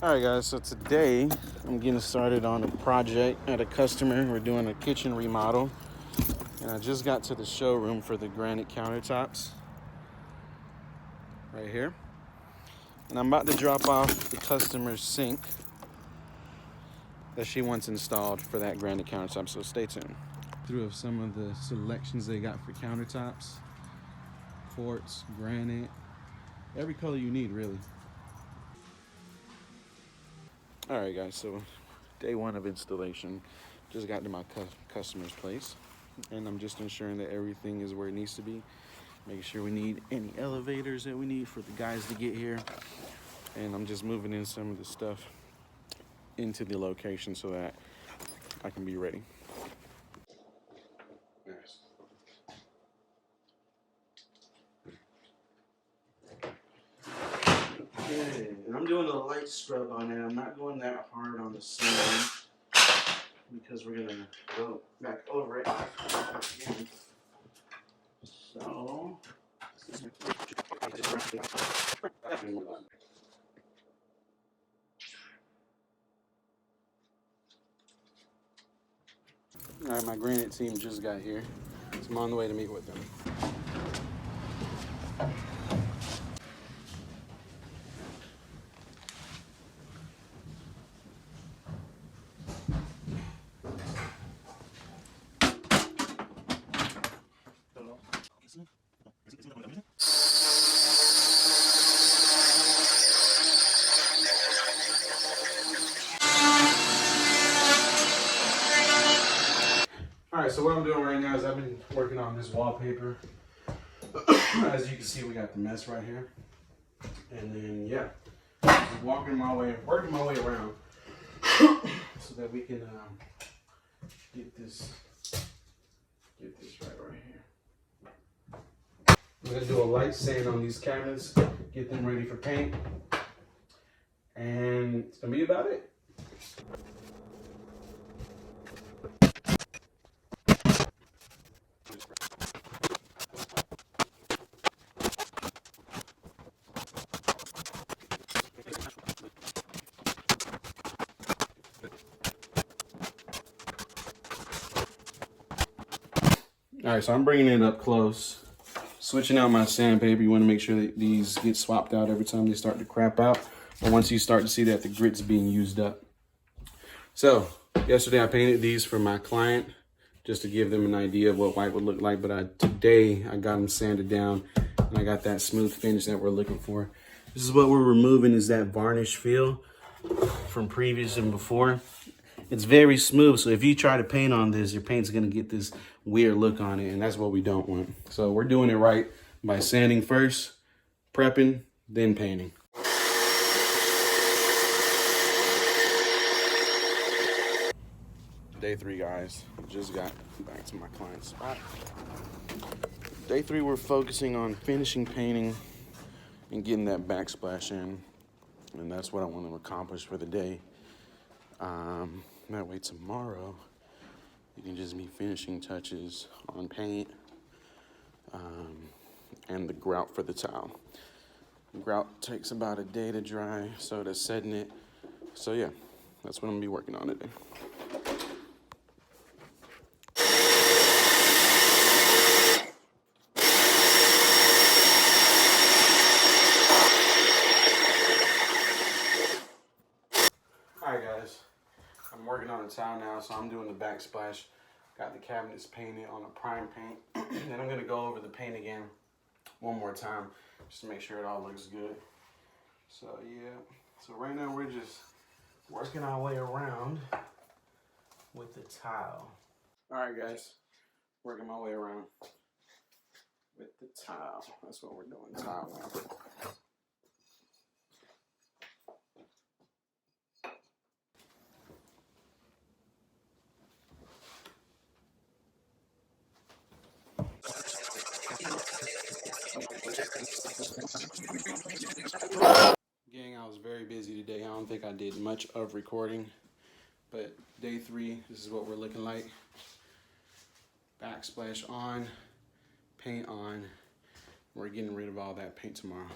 All right, guys, so today I'm getting started on a project at a customer. We're doing a kitchen remodel, and I just got to the showroom for the granite countertops right here. And I'm about to drop off the customer's sink that she wants installed for that granite countertop, so stay tuned. Through some of the selections they got for countertops, quartz, granite, every color you need, really. All right, guys, so day one of installation. Just got to my customer's place, and I'm just ensuring that everything is where it needs to be. Making sure we need any elevators that we need for the guys to get here. And I'm just moving in some of the stuff into the location so that I can be ready. Nice. Okay, and I'm doing a light scrub on it. I'm not going that hard on the sand because we're gonna go back over it again. So, all right, my granite team just got here, so I'm on the way to meet with them. All right, so what I'm doing right now is I've been working on this wallpaper. As you can see, we got the mess right here. And then, yeah, just working my way around so that we can get this right here. We're gonna do a light sand on these cabinets, get them ready for paint, and it's gonna be about it. All right, so I'm bringing it up close, switching out my sandpaper. You want to make sure that these get swapped out every time they start to crap out, or once you start to see that the grit's being used up. So yesterday I painted these for my client just to give them an idea of what white would look like, but today I got them sanded down and I got that smooth finish that we're looking for. This is what we're removing, is that varnish feel from previous and before. It's very smooth, so if you try to paint on this, your paint's gonna get this weird look on it, and that's what we don't want. So we're doing it right by sanding first, prepping, then painting. Day 3, guys. Just got back to my client's spot. Day 3, we're focusing on finishing painting and getting that backsplash in, and that's what I want to accomplish for the day. That way tomorrow you can just be finishing touches on paint and the grout for the tile. The grout takes about a day to dry, so does setting it. So yeah, that's what I'm gonna be working on today. All right, guys. I'm working on the tile now, so I'm doing the backsplash. Got the cabinets painted on a prime paint. Then I'm gonna go over the paint again one more time, just to make sure it all looks good. So yeah, so right now we're just working our way around with the tile. All right, guys, working my way around with the tile. That's what we're doing, tile now. Gang, I was very busy today. I don't think I did much of recording, but day 3, this is what we're looking like. Backsplash on, paint on. We're getting rid of all that paint tomorrow.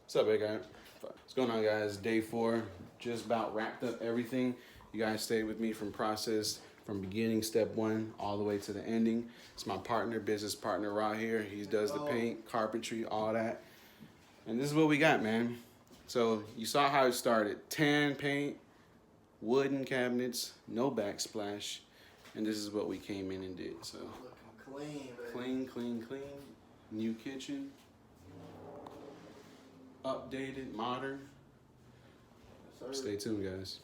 What's up, big guy? What's going on, guys? Day 4, just about wrapped up everything. You guys stayed with me from beginning, step 1, all the way to the ending. It's my partner, business partner right here. He does the paint, carpentry, all that. And this is what we got, man. So you saw how it started. Tan paint, wooden cabinets, no backsplash. And this is what we came in and did. So looking clean, baby. clean. New kitchen. Updated, modern. Yes, Stay tuned, guys.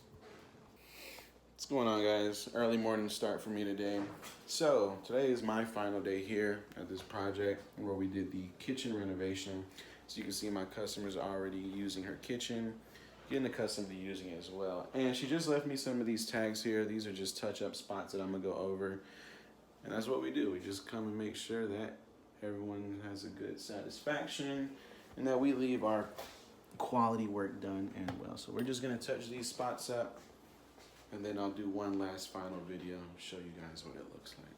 What's going on, guys? Early morning start for me today. So today is my final day here at this project where we did the kitchen renovation. So you can see my customer's already using her kitchen, getting accustomed to using it as well. And she just left me some of these tags here. These are just touch-up spots that I'm gonna go over. And that's what we do. We just come and make sure that everyone has a good satisfaction and that we leave our quality work done and well. So we're just gonna touch these spots up, and then I'll do one last final video and show you guys what it looks like.